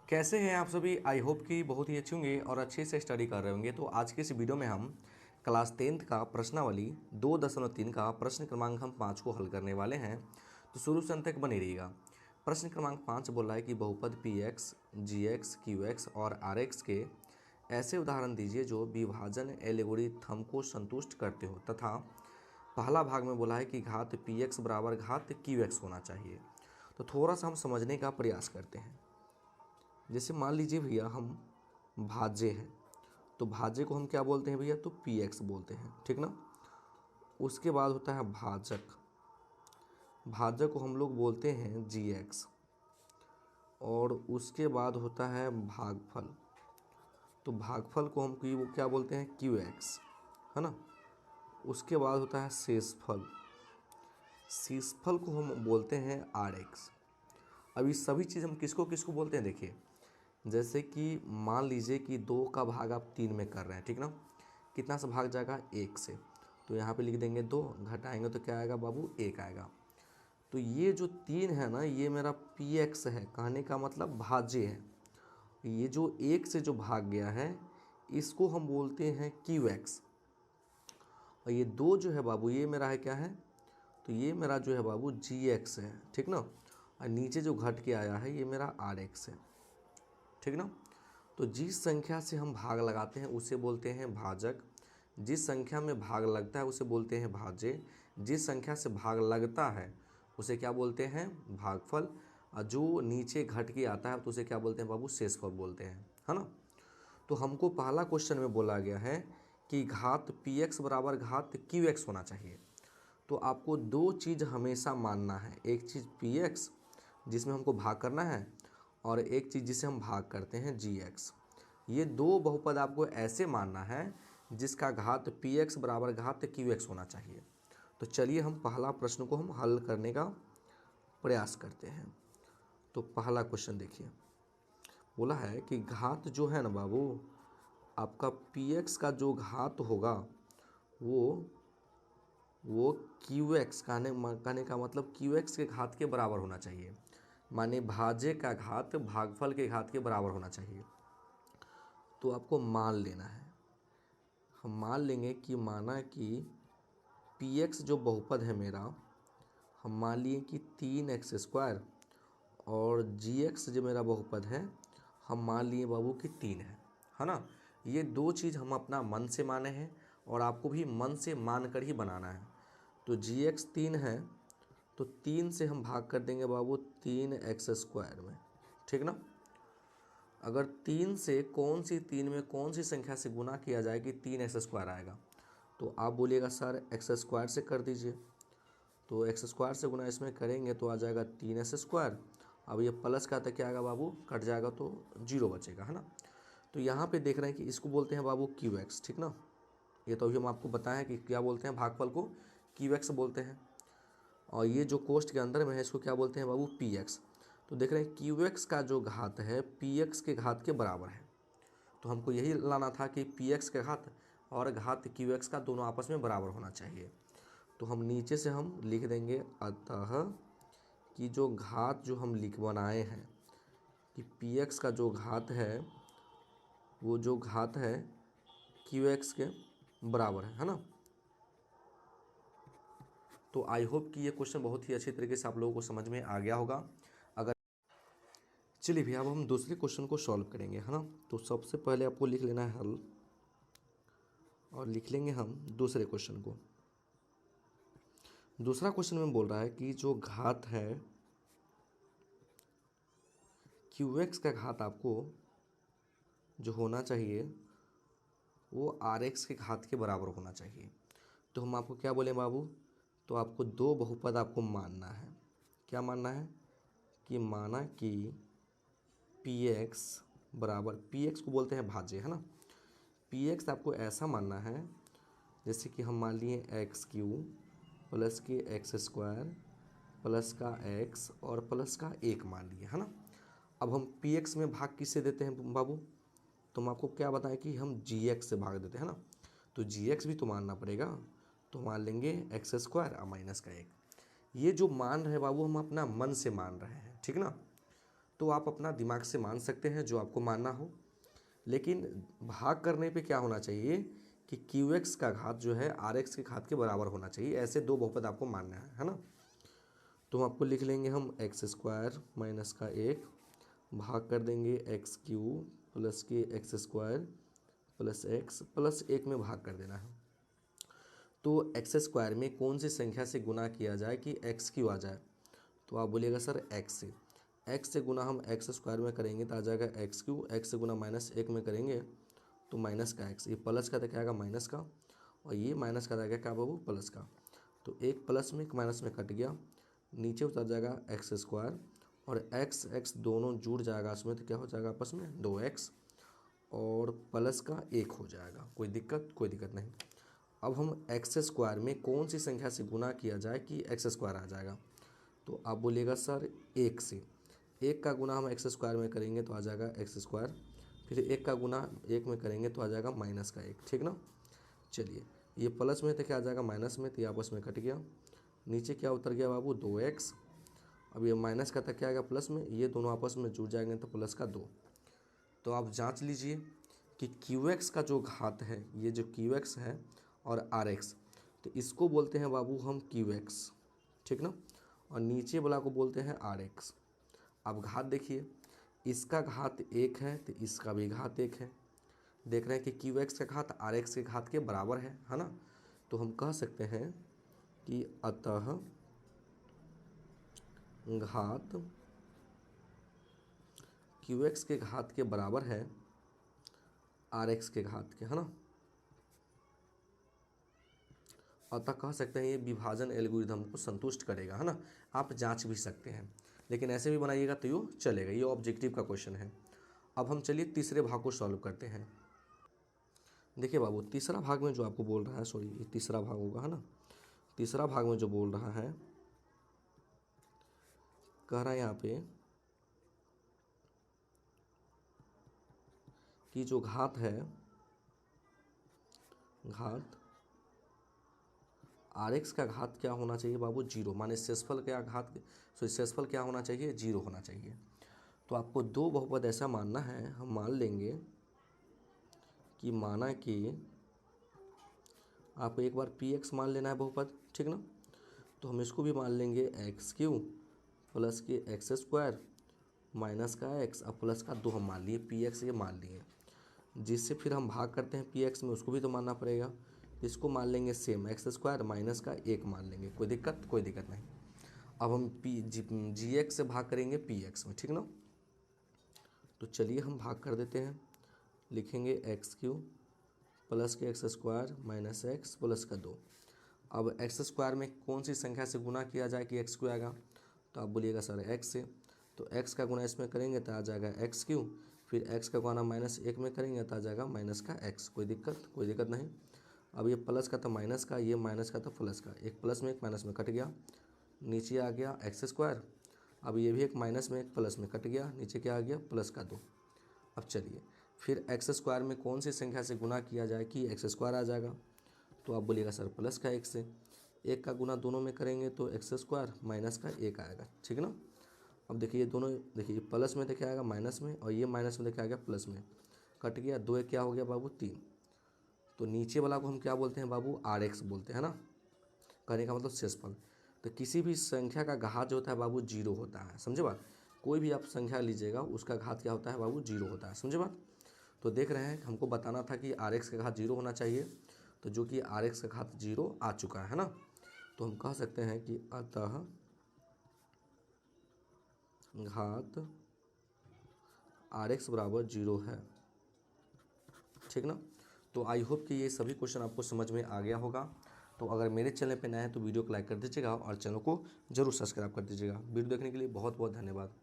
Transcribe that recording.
कैसे हैं आप सभी। आई होप कि बहुत ही अच्छे होंगे और अच्छे से स्टडी कर रहे होंगे। तो आज के इस वीडियो में हम क्लास 10th का प्रश्नावली 2.3 का प्रश्न क्रमांक हम 5 को हल करने वाले हैं। तो शुरू से अंत तक बने रहिएगा। प्रश्न क्रमांक 5 बोल रहा है कि बहुपद पी एक्स, जी एक्स, क्यू एक्स और आर एक्स के ऐसे उदाहरण दीजिए जो विभाजन एल्गोरिथम को संतुष्ट करते हो तथा पहला भाग में बोला है कि घात पी एक्स बराबर घात क्यू एक्स होना चाहिए। तो थोड़ा सा हम समझने का प्रयास करते हैं। जैसे मान लीजिए भैया हम भाज्य हैं, तो भाज्य को हम क्या बोलते हैं भैया, तो पी एक्स बोलते हैं, ठीक ना। उसके बाद होता है भाजक, भाजक को हम लोग बोलते हैं जी एक्स। और उसके बाद होता है भागफल, तो भागफल को हम क्या बोलते हैं, क्यू एक्स, है ना। उसके बाद होता है शेषफल, शेषफल को हम बोलते हैं आर एक्स। अब ये सभी चीज़ हम किसको किसको बोलते हैं, देखिए जैसे कि मान लीजिए कि 2 का भाग आप 3 में कर रहे हैं, ठीक ना। कितना से भाग जाएगा, 1 से। तो यहाँ पे लिख देंगे 2, घटाएंगे तो क्या आएगा बाबू, 1 आएगा। तो ये जो 3 है ना, ये मेरा पी एक्स है, कहने का मतलब भाज्य है। ये जो 1 से जो भाग गया है इसको हम बोलते हैं क्यू एक्स। और ये 2 जो है बाबू, ये मेरा है क्या है, तो ये मेरा जो है बाबू जी एक्स है, ठीक ना। और नीचे जो घट के आया है ये मेरा आर एक्स है, ठीक ना। तो जिस संख्या से हम भाग लगाते हैं उसे बोलते हैं भाजक, जिस संख्या में भाग लगता है उसे बोलते हैं भाज्य, जिस संख्या से भाग लगता है उसे क्या बोलते हैं, भागफल। और जो नीचे घट के आता है तो उसे क्या बोलते हैं बाबू, शेषफल बोलते हैं, है ना। तो हमको पहला क्वेश्चन में बोला गया है कि घात पी एक्स बराबर घात क्यू एक्स होना चाहिए। तो आपको 2 चीज़ हमेशा मानना है, एक चीज़ पी एक्स जिसमें हमको भाग करना है, और एक चीज़ जिसे हम भाग करते हैं जी एक्स। ये 2 बहुपद आपको ऐसे मानना है जिसका घात पी एक्स बराबर घात क्यू एक्स होना चाहिए। तो चलिए हम पहला प्रश्न को हम हल करने का प्रयास करते हैं। तो पहला क्वेश्चन देखिए, बोला है कि घात जो है ना बाबू, आपका पी एक्स का जो घात होगा वो क्यू एक्स कहने का मतलब क्यू एक्स के घात के बराबर होना चाहिए। माने भाज्य का घात भागफल के घात के बराबर होना चाहिए। तो आपको मान लेना है, हम मान लेंगे कि माना कि पी एक्स जो बहुपद है मेरा, हम मान लिए कि 3x², और जी एक्स जो मेरा बहुपद है हम मान लिए बाबू कि 3 है ना। ये 2 चीज़ हम अपना मन से माने हैं और आपको भी मन से मान कर ही बनाना है। तो जी एक्स 3 है, तो 3 से हम भाग कर देंगे बाबू 3x² में, ठीक ना। अगर 3 से तीन में कौन सी संख्या से गुना किया जाए कि 3x² आएगा, तो आप बोलिएगा सर x² से कर दीजिए। तो x² से गुना इसमें करेंगे तो आ जाएगा 3x²। अब ये प्लस का तो क्या आएगा बाबू, कट जाएगा तो 0 बचेगा, है ना। तो यहाँ पे देख रहे हैं कि इसको बोलते हैं बाबू क्यू एक्स, ठीक ना। ये तो अभी हम आपको बताएं कि क्या बोलते हैं, भागफल को क्यू एक्स बोलते हैं। और ये जो कोष्ठ के अंदर में है इसको क्या बोलते हैं बाबू, पी एक्स। तो देख रहे हैं क्यू एक्स का जो घात है पी एक्स के घात के बराबर है। तो हमको यही लाना था कि पी एक्स का घात और घात क्यू एक्स का दोनों आपस में बराबर होना चाहिए। तो हम नीचे से हम लिख देंगे अतः कि जो घात जो हम लिख बनाए हैं कि पी एक्स का जो घात है वो जो घात है क्यू एक्स के बराबर है ना। तो आई होप कि ये क्वेश्चन बहुत ही अच्छी तरीके से आप लोगों को समझ में आ गया होगा। अगर चलिए भैया अब हम दूसरे क्वेश्चन को सॉल्व करेंगे, है ना। तो सबसे पहले आपको लिख लेना है हल, और लिख लेंगे हम दूसरे क्वेश्चन को। दूसरा क्वेश्चन में बोल रहा है कि जो घात है क्यू एक्स का घात आपको जो होना चाहिए वो आर एक्स के घात के बराबर होना चाहिए। तो हम आपको क्या बोले बाबू, तो आपको 2 बहुपद आपको मानना है। क्या मानना है कि माना कि पी एक्स बराबर, पी एक्स को बोलते हैं भाज्य, है ना। पी एक्स आपको ऐसा मानना है जैसे कि हम मान लिए x³ प्लस के x² प्लस का x और प्लस का 1 मान लिए, है ना। अब हम पी एक्स में भाग किससे देते हैं बाबू, तो हम आपको क्या बताएं कि हम जी एक्स से भाग देते हैं ना। तो जी एक्स भी तो मानना पड़ेगा, तो मान लेंगे x² और माइनस का 1। ये जो मान रहे बाबू हम अपना मन से मान रहे हैं, ठीक ना। तो आप अपना दिमाग से मान सकते हैं जो आपको मानना हो, लेकिन भाग करने पे क्या होना चाहिए कि क्यू एक्स का घात जो है आर एक्स के घात के बराबर होना चाहिए। ऐसे दो बहुपद आपको मानना है ना। तो आपको लिख लेंगे हम एक्स स्क्वायर माइनस का एक भाग कर देंगे एक्स क्यू प्लस के x square plus x plus एक में भाग कर देना है। तो एक्स स्क्वायर में कौन सी संख्या से गुना किया जाए कि एक्स क्यू आ जाए? तो आप बोलिएगा सर एक्स से गुना हम एक्स स्क्वायर में करेंगे तो आ जाएगा एक्स क्यू, एक्स से गुना माइनस एक में करेंगे तो माइनस का एक्स, ये प्लस का तो क्या आएगा माइनस का, और ये माइनस का आएगा क्या बाबू प्लस का। तो एक प्लस में एक माइनस में कट गया, नीचे उतर जाएगा एक्स स्क्वायर और एक्स एक्स दोनों जुड़ जाएगा उसमें, तो क्या हो जाएगा आपस में 2x और प्लस का 1 हो जाएगा। कोई दिक्कत नहीं। अब हम एक्स स्क्वायर में कौन सी संख्या से गुना किया जाए कि एक्स स्क्वायर आ जाएगा? तो आप बोलिएगा सर एक से, एक का गुना हम एक्स स्क्वायर में करेंगे तो आ जाएगा एक्स स्क्वायर, फिर एक का गुना एक में करेंगे तो आ जाएगा माइनस का एक, ठीक ना। चलिए ये प्लस में तो क्या आ जाएगा माइनस में, तो ये आपस में कट गया, नीचे क्या उतर गया बाबू 2x, अब ये माइनस का था क्या आएगा प्लस में, ये दोनों आपस में जुड़ जाएंगे तो प्लस का 2। तो आप जांच लीजिए कि QX का जो घात है, ये जो QX है और RX, तो इसको बोलते हैं बाबू हम QX, ठीक ना, और नीचे वाला को बोलते हैं RX। अब घात देखिए, इसका घात 1 है तो इसका भी घात 1 है। देख रहे हैं कि QX का घात RX के घात के बराबर है ना। तो हम कह सकते हैं कि अतः घात QX के घात के बराबर है RX के घात के, है ना। अतः कह सकते हैं ये विभाजन एल्गोरिथम को संतुष्ट करेगा, है ना। आप जांच भी सकते हैं, लेकिन ऐसे भी बनाइएगा तो ये चलेगा, ये ऑब्जेक्टिव का क्वेश्चन है। अब हम चलिए तीसरे भाग को सॉल्व करते हैं। देखिए बाबू, तीसरा भाग में जो आपको बोल रहा है, सॉरी ये तीसरा भाग होगा, है ना। तीसरा भाग में जो बोल रहा है, कह रहा है यहाँ पे कि जो घात है, घात RX का घात क्या होना चाहिए बाबू 0, माने शेषफल क्या घात, सो शेषफल क्या होना चाहिए 0 होना चाहिए। तो आपको दो बहुपद ऐसा मानना है, हम मान लेंगे कि माना कि आपको एक बार PX मान लेना है बहुपद, ठीक ना। तो हम इसको भी मान लेंगे एक्स क्यू प्लस के एक्स स्क्वायर माइनस का एक्स और प्लस का 2 हम मान लिए, PX ये मान लिए, जिससे फिर हम भाग करते हैं PX में, उसको भी तो मानना पड़ेगा। इसको मान लेंगे सेम एक्स स्क्वायर माइनस का 1 मान लेंगे, कोई दिक्कत नहीं। अब हम GX से भाग करेंगे PX में, ठीक ना। तो चलिए हम भाग कर देते हैं, लिखेंगे एक्स क्यू प्लस के x square minus x plus का 2। अब एक्स स्क्वायर में कौन सी संख्या से गुना किया जाए कि एक्स क्यू आएगा? तो आप बोलिएगा सर एक्स से, तो एक्स का गुना इसमें करेंगे तो आ जाएगा एक्स क्यू, फिर एक्स का गुना माइनस 1 में करेंगे तो आ जाएगा माइनस का एक्स। कोई दिक्कत नहीं। अब ये प्लस का था माइनस का, ये माइनस का था प्लस का, एक प्लस में एक माइनस में कट गया, नीचे आ गया एक्स स्क्वायर। अब ये भी एक माइनस में एक प्लस में कट गया, नीचे क्या आ गया प्लस का 2। अब चलिए फिर एक्स स्क्वायर में कौन सी संख्या से गुना किया जाए कि एक्स स्क्वायर आ जाएगा? तो आप बोलिएगा सर प्लस का 1 से, एक का गुना दोनों में करेंगे तो एक्स स्क्वायर माइनस का 1 आएगा, ठीक ना। अब देखिए ये दोनों, देखिए प्लस में तो क्या आएगा माइनस में, और ये माइनस में तो क्या आ गया प्लस में, कट गया, 2 एक क्या हो गया बाबू 3। तो नीचे वाला को हम क्या बोलते हैं बाबू RX बोलते हैं ना, कहने का मतलब शेषफल। तो किसी भी संख्या का घात जो होता है बाबू 0 होता है, समझे बात। कोई भी आप संख्या लीजिएगा उसका घात क्या होता है बाबू 0 होता है, समझे बात। तो देख रहे हैं हमको बताना था कि RX का घात 0 होना चाहिए, तो जो कि RX का घात 0 आ चुका है ना। तो हम कह सकते हैं कि अतः घात RX बराबर 0 है, ठीक ना। तो आई होप कि ये सभी क्वेश्चन आपको समझ में आ गया होगा। तो अगर मेरे चैनल पे नए हैं तो वीडियो को लाइक कर दीजिएगा और चैनल को जरूर सब्सक्राइब कर दीजिएगा। वीडियो देखने के लिए बहुत बहुत धन्यवाद।